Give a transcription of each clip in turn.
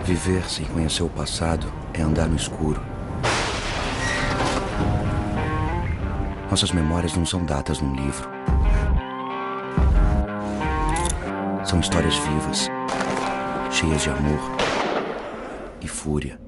Viver sem conhecer o passado é andar no escuro. Nossas memórias não são datas num livro. São histórias vivas, cheias de amor e fúria.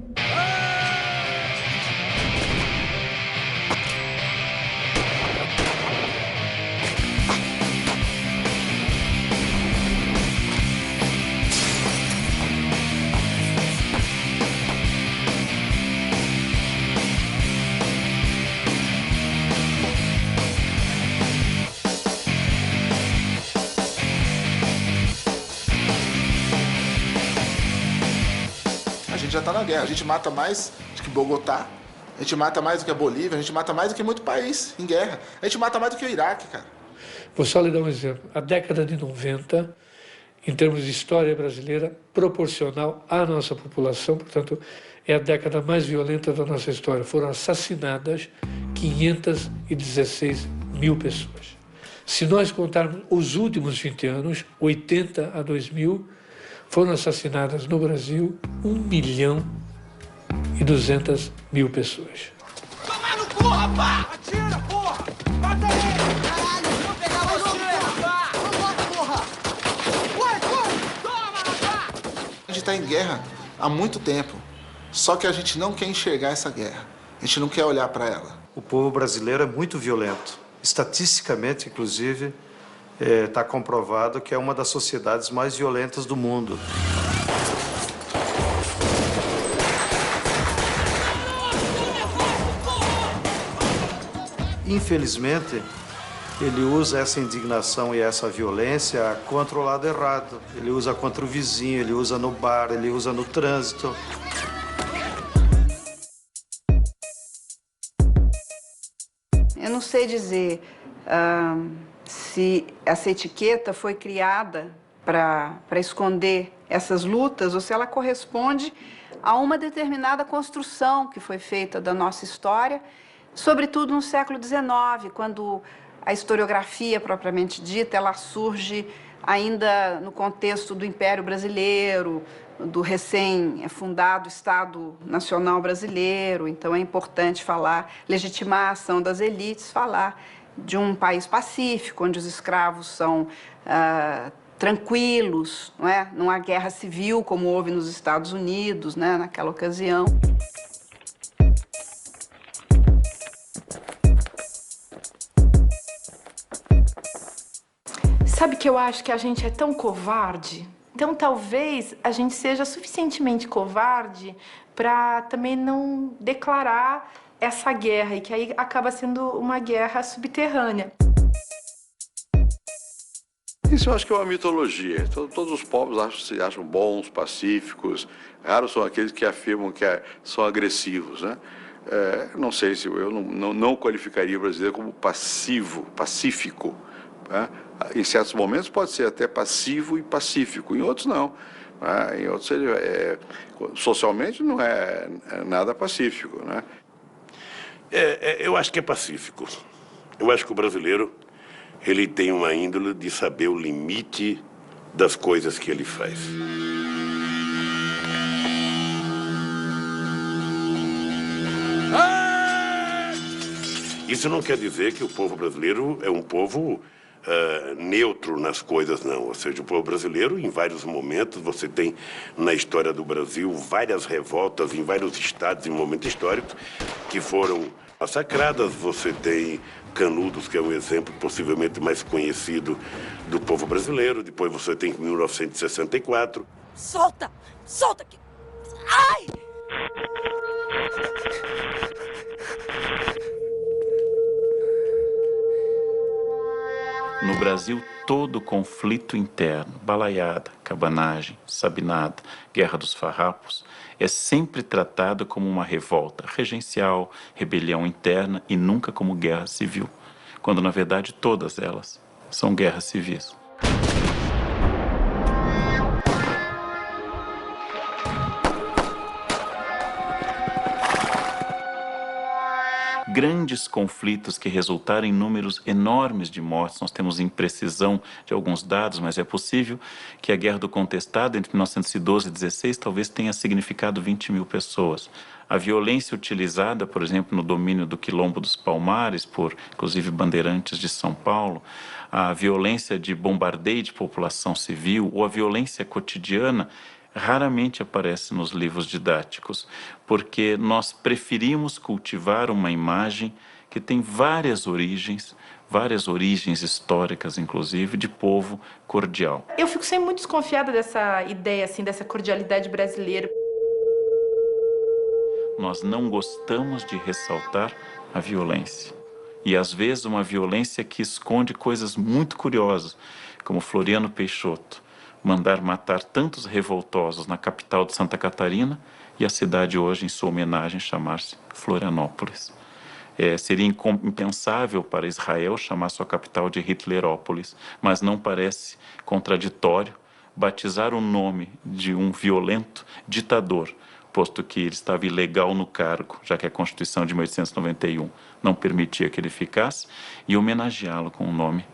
A gente já está na guerra, a gente mata mais do que Bogotá, a gente mata mais do que a Bolívia, a gente mata mais do que muito país em guerra, a gente mata mais do que o Iraque, cara. Vou só lhe dar um exemplo. A década de 90, em termos de história brasileira, proporcional à nossa população, portanto, é a década mais violenta da nossa história. Foram assassinadas 516 mil pessoas. Se nós contarmos os últimos 20 anos, 80 a 2000, foram assassinadas no Brasil 1.200.000 pessoas. Toma no cu, rapá! Atira, porra! Mata ele! Caralho, vou pegar mais um, rapá! Vambora, porra! Ué, toma, rapá! A gente está em guerra há muito tempo, só que a gente não quer enxergar essa guerra, a gente não quer olhar para ela. O povo brasileiro é muito violento. Estatisticamente, inclusive, está comprovado que é uma das sociedades mais violentas do mundo. Infelizmente, ele usa essa indignação e essa violência contra o lado errado. Ele usa contra o vizinho, ele usa no bar, ele usa no trânsito. Eu não sei dizer se essa etiqueta foi criada para esconder essas lutas ou se ela corresponde a uma determinada construção que foi feita da nossa história, sobretudo no século XIX, quando a historiografia propriamente dita, ela surge ainda no contexto do Império Brasileiro, do recém-fundado Estado Nacional Brasileiro. Então é importante falar, legitimar a ação das elites, falar de um país pacífico, onde os escravos são tranquilos, não é? Não há guerra civil como houve nos Estados Unidos, né, naquela ocasião. Sabe que eu acho que a gente é tão covarde? Então, talvez a gente seja suficientemente covarde para também não declarar essa guerra, e que aí acaba sendo uma guerra subterrânea. Isso eu acho que é uma mitologia. Todos os povos se acham bons, pacíficos. Raros são aqueles que afirmam que são agressivos, né? Não sei se eu não qualificaria o brasileiro como pacífico. Né? Em certos momentos pode ser até passivo e pacífico, em outros não. Né? Em outros socialmente não é nada pacífico, né? Eu acho que é pacífico. Eu acho que o brasileiro ele tem uma índole de saber o limite das coisas que ele faz. Isso não quer dizer que o povo brasileiro é um povo neutro nas coisas, não. Ou seja, o povo brasileiro, em vários momentos, você tem na história do Brasil várias revoltas em vários estados, em momentos históricos, que foram massacradas. Você tem Canudos, que é um exemplo possivelmente mais conhecido do povo brasileiro. Depois você tem 1964. Solta! Solta! Ai! No Brasil, todo conflito interno, balaiada, cabanagem, sabinada, guerra dos farrapos, é sempre tratado como uma revolta regencial, rebelião interna e nunca como guerra civil, quando na verdade todas elas são guerras civis. grandes conflitos que resultaram em números enormes de mortes. Nós temos imprecisão de alguns dados, mas é possível que a Guerra do Contestado, entre 1912 e 16, talvez tenha significado 20 mil pessoas. A violência utilizada, por exemplo, no domínio do Quilombo dos Palmares, por, inclusive, bandeirantes de São Paulo, a violência de bombardeio de população civil ou a violência cotidiana, raramente aparece nos livros didáticos, porque nós preferimos cultivar uma imagem que tem várias origens históricas, inclusive, de povo cordial. Eu fico sempre muito desconfiada dessa ideia, assim, dessa cordialidade brasileira. Nós não gostamos de ressaltar a violência. E, às vezes, uma violência que esconde coisas muito curiosas, como Floriano Peixoto mandar matar tantos revoltosos na capital de Santa Catarina e a cidade hoje, em sua homenagem, chamar-se Florianópolis. Seria impensável para Israel chamar sua capital de Hitlerópolis, mas não parece contraditório batizar o nome de um violento ditador, posto que ele estava ilegal no cargo, já que a Constituição de 1891 não permitia que ele ficasse, e homenageá-lo com o nome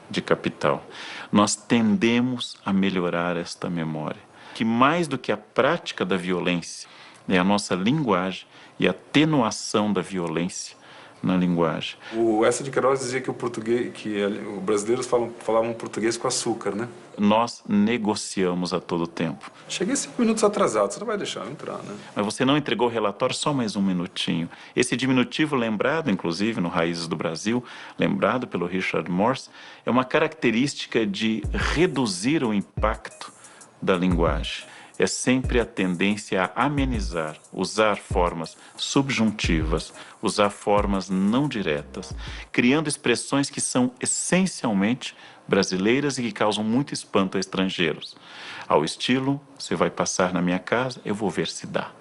de capital. Nós tendemos a melhorar esta memória, que mais do que a prática da violência, é a nossa linguagem e a atenuação da violência na linguagem. O Eça de Queiroz dizia que os brasileiros falavam português com açúcar, né? Nós negociamos a todo tempo. Cheguei 5 minutos atrasado, você não vai deixar eu entrar, né? Mas você não entregou o relatório, só mais um minutinho. Esse diminutivo lembrado, inclusive, no Raízes do Brasil, lembrado pelo Richard Morse, é uma característica de reduzir o impacto da linguagem. É sempre a tendência a amenizar, usar formas subjuntivas, usar formas não diretas, criando expressões que são essencialmente brasileiras e que causam muito espanto a estrangeiros. Ao estilo, você vai passar na minha casa, eu vou ver se dá.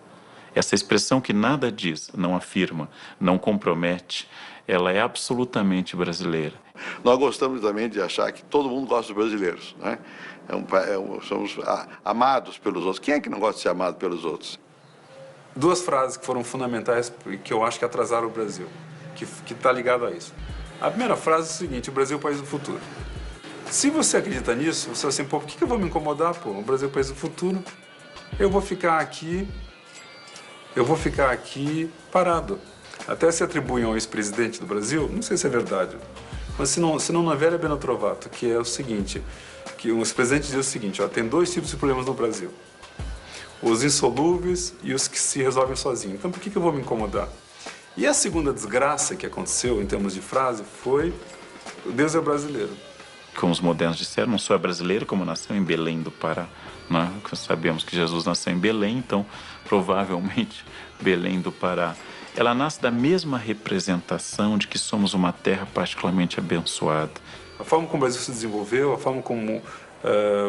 Essa expressão que nada diz, não afirma, não compromete, ela é absolutamente brasileira. Nós gostamos também de achar que todo mundo gosta dos brasileiros, né? Somos amados pelos outros. Quem é que não gosta de ser amado pelos outros? 2 frases que foram fundamentais e que eu acho que atrasaram o Brasil, que está ligado a isso. A primeira frase é o seguinte: o Brasil é o país do futuro. Se você acredita nisso, você vai assim, pô, por que eu vou me incomodar? Pô, o Brasil é o país do futuro, eu vou ficar aqui parado. Até se atribuem ao ex-presidente do Brasil, não sei se é verdade, mas se não é Vera Beno Trovato, que é o seguinte, que o ex-presidente diz o seguinte, ó, tem 2 tipos de problemas no Brasil: os insolúveis e os que se resolvem sozinhos. Então por que eu vou me incomodar? E a segunda desgraça que aconteceu em termos de frase foi: Deus é brasileiro. Como os modernos disseram, não só é brasileiro, como nasceu em Belém do Pará. Né? Sabemos que Jesus nasceu em Belém, então provavelmente Belém do Pará. Ela nasce da mesma representação de que somos uma terra particularmente abençoada. A forma como o Brasil se desenvolveu, a forma como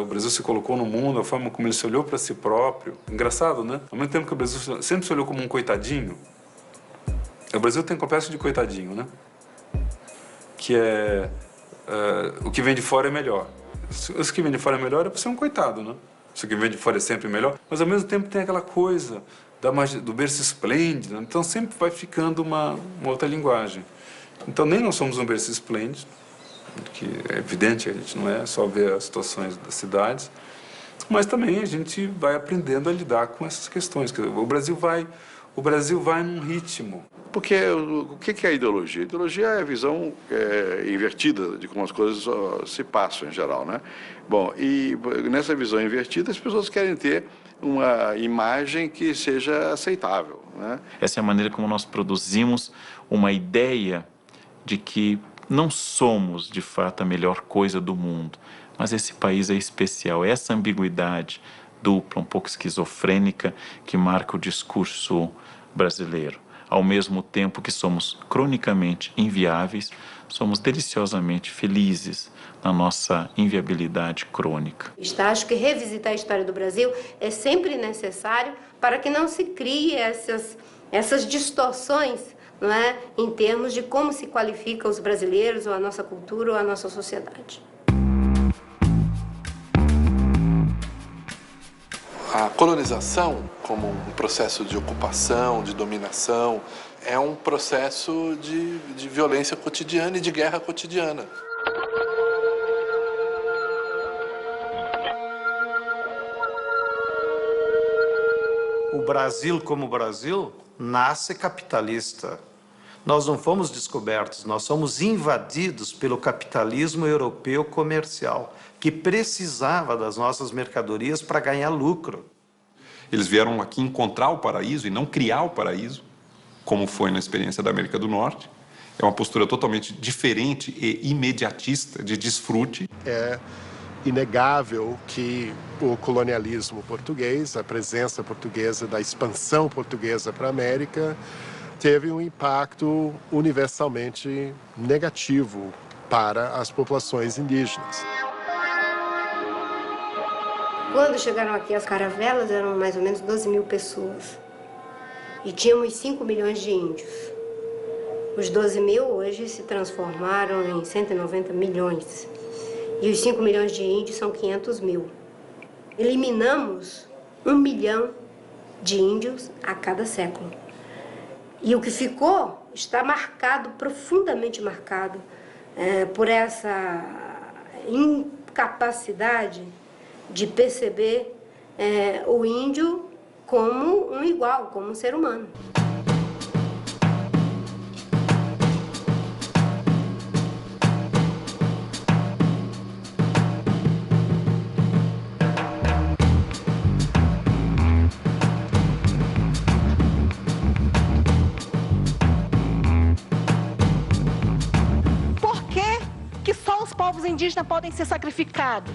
o Brasil se colocou no mundo, a forma como ele se olhou para si próprio. Engraçado, né? Ao mesmo tempo que o Brasil sempre se olhou como um coitadinho, o Brasil tem um complexo de coitadinho, né? Que é o que vem de fora é melhor. Se o que vem de fora é melhor é para ser um coitado, né? Se o que vem de fora é sempre melhor, mas ao mesmo tempo tem aquela coisa do berço esplêndido, né? Então sempre vai ficando uma outra linguagem. Então nem nós somos um berço esplêndido, que é evidente que a gente não é, só ver as situações das cidades, mas também a gente vai aprendendo a lidar com essas questões. O Brasil vai num ritmo. Porque o que é a ideologia? A ideologia é a visão invertida de como as coisas se passam em geral, né? Bom, e nessa visão invertida as pessoas querem ter uma imagem que seja aceitável, né? Essa é a maneira como nós produzimos uma ideia de que não somos, de fato, a melhor coisa do mundo, mas esse país é especial. Essa ambiguidade dupla, um pouco esquizofrênica, que marca o discurso brasileiro. Ao mesmo tempo que somos cronicamente inviáveis, somos deliciosamente felizes na nossa inviabilidade crônica. Acho que revisitar a história do Brasil é sempre necessário para que não se crie essas distorções, não é, em termos de como se qualifica os brasileiros, ou a nossa cultura, ou a nossa sociedade. A colonização, como um processo de ocupação, de dominação, é um processo de violência cotidiana e de guerra cotidiana. O Brasil, como Brasil, nasce capitalista. Nós não fomos descobertos, nós somos invadidos pelo capitalismo europeu comercial, que precisava das nossas mercadorias para ganhar lucro. Eles vieram aqui encontrar o paraíso e não criar o paraíso, como foi na experiência da América do Norte. É uma postura totalmente diferente e imediatista, de desfrute. É inegável que o colonialismo português, a presença portuguesa, da expansão portuguesa para a América, teve um impacto universalmente negativo para as populações indígenas. Quando chegaram aqui as caravelas, eram mais ou menos 12 mil pessoas. E tínhamos 5 milhões de índios. Os 12 mil hoje se transformaram em 190 milhões. E os 5 milhões de índios são 500 mil. Eliminamos 1 milhão de índios a cada século. E o que ficou está marcado, profundamente marcado, por essa incapacidade de perceber o índio como um igual, como um ser humano. Indígenas podem ser sacrificados,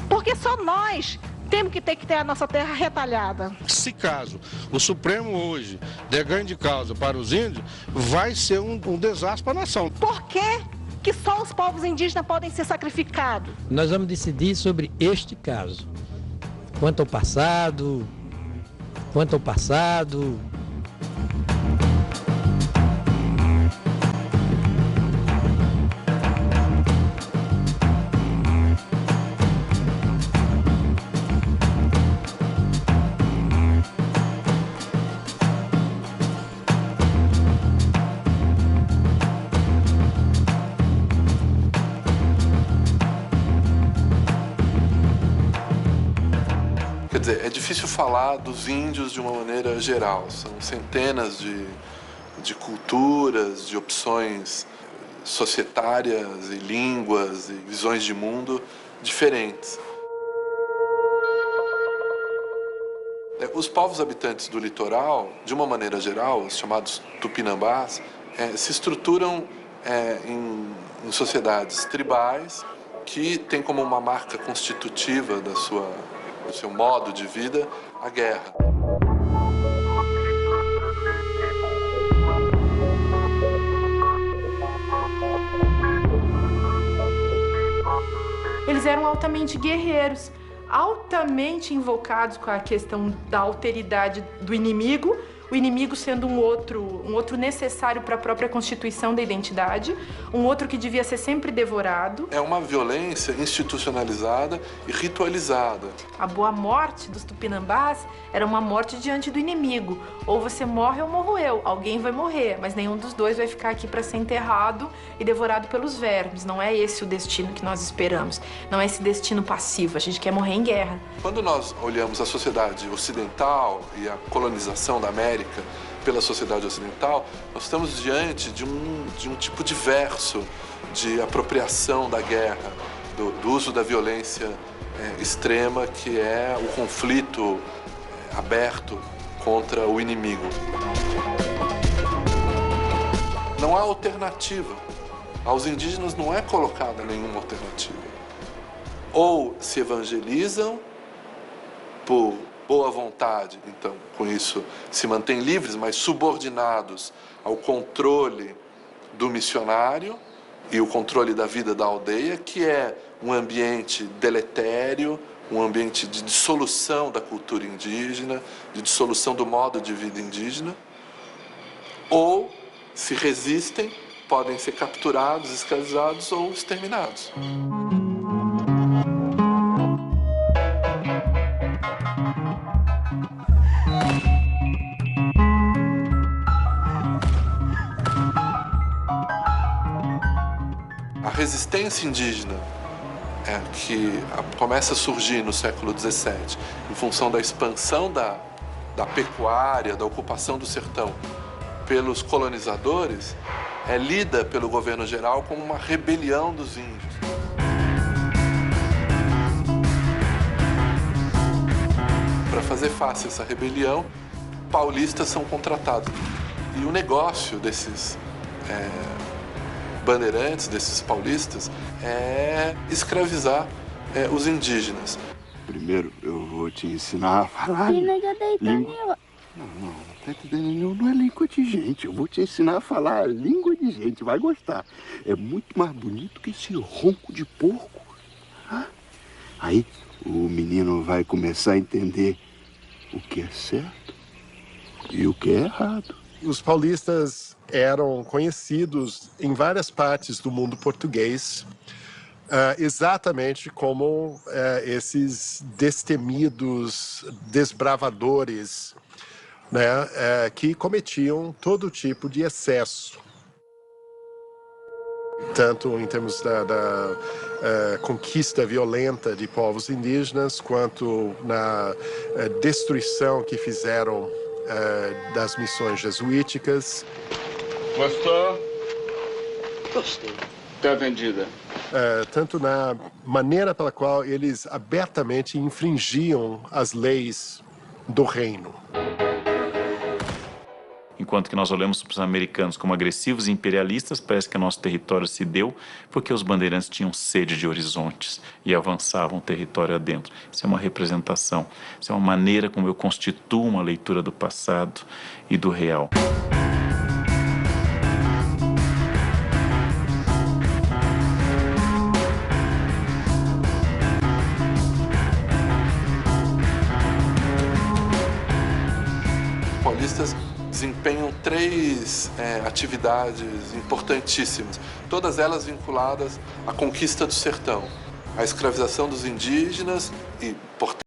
porque só nós temos que ter a nossa terra retalhada. Se caso o Supremo hoje der ganho de causa para os índios, vai ser um desastre para a nação. Por que só os povos indígenas podem ser sacrificados? Nós vamos decidir sobre este caso. Quanto ao passado. Quer dizer, é difícil falar dos índios de uma maneira geral. São centenas de culturas, de opções societárias e línguas e visões de mundo diferentes. Os povos habitantes do litoral, de uma maneira geral, os chamados tupinambás, se estruturam em sociedades tribais que têm como uma marca constitutiva do seu modo de vida a guerra. Eles eram altamente guerreiros, altamente invocados com a questão da alteridade do inimigo, o inimigo sendo um outro necessário para a própria constituição da identidade, um outro que devia ser sempre devorado. É uma violência institucionalizada e ritualizada. A boa morte dos tupinambás era uma morte diante do inimigo. Ou você morre ou morro eu. Alguém vai morrer, mas nenhum dos dois vai ficar aqui para ser enterrado e devorado pelos vermes. Não é esse o destino que nós esperamos. Não é esse destino passivo. A gente quer morrer em guerra. Quando nós olhamos a sociedade ocidental e a colonização da América pela sociedade ocidental, nós estamos diante de um tipo diverso de apropriação da guerra, do uso da violência extrema, que é o conflito aberto contra o inimigo. Não há alternativa. Aos indígenas não é colocada nenhuma alternativa. Ou se evangelizam por boa vontade, então, com isso, se mantêm livres, mas subordinados ao controle do missionário e o controle da vida da aldeia, que é um ambiente deletério, um ambiente de dissolução da cultura indígena, de dissolução do modo de vida indígena, ou, se resistem, podem ser capturados, escravizados ou exterminados. A resistência indígena que começa a surgir no século XVII, em função da expansão da pecuária, da ocupação do sertão pelos colonizadores, é lida pelo governo geral como uma rebelião dos índios. Para fazer face a essa rebelião, paulistas são contratados. E o negócio desses bandeirantes, desses paulistas, é escravizar os indígenas. Primeiro eu vou te ensinar a falar. Não é língua de gente. Eu vou te ensinar a falar a língua de gente. Vai gostar. É muito mais bonito que esse ronco de porco. Aí o menino vai começar a entender o que é certo e o que é errado. Os paulistas eram conhecidos em várias partes do mundo português, exatamente como esses destemidos desbravadores, né, que cometiam todo tipo de excesso, tanto em termos da conquista violenta de povos indígenas, quanto na destruição que fizeram das missões jesuíticas. Gostou? Gostei. Tá vendida. Tanto na maneira pela qual eles abertamente infringiam as leis do reino. Enquanto que nós olhamos para os americanos como agressivos e imperialistas, parece que o nosso território se deu porque os bandeirantes tinham sede de horizontes e avançavam o território adentro. Isso é uma representação, isso é uma maneira como eu constituo uma leitura do passado e do real. Paulistas desempenham três atividades importantíssimas, todas elas vinculadas à conquista do sertão, à escravização dos indígenas e, portanto,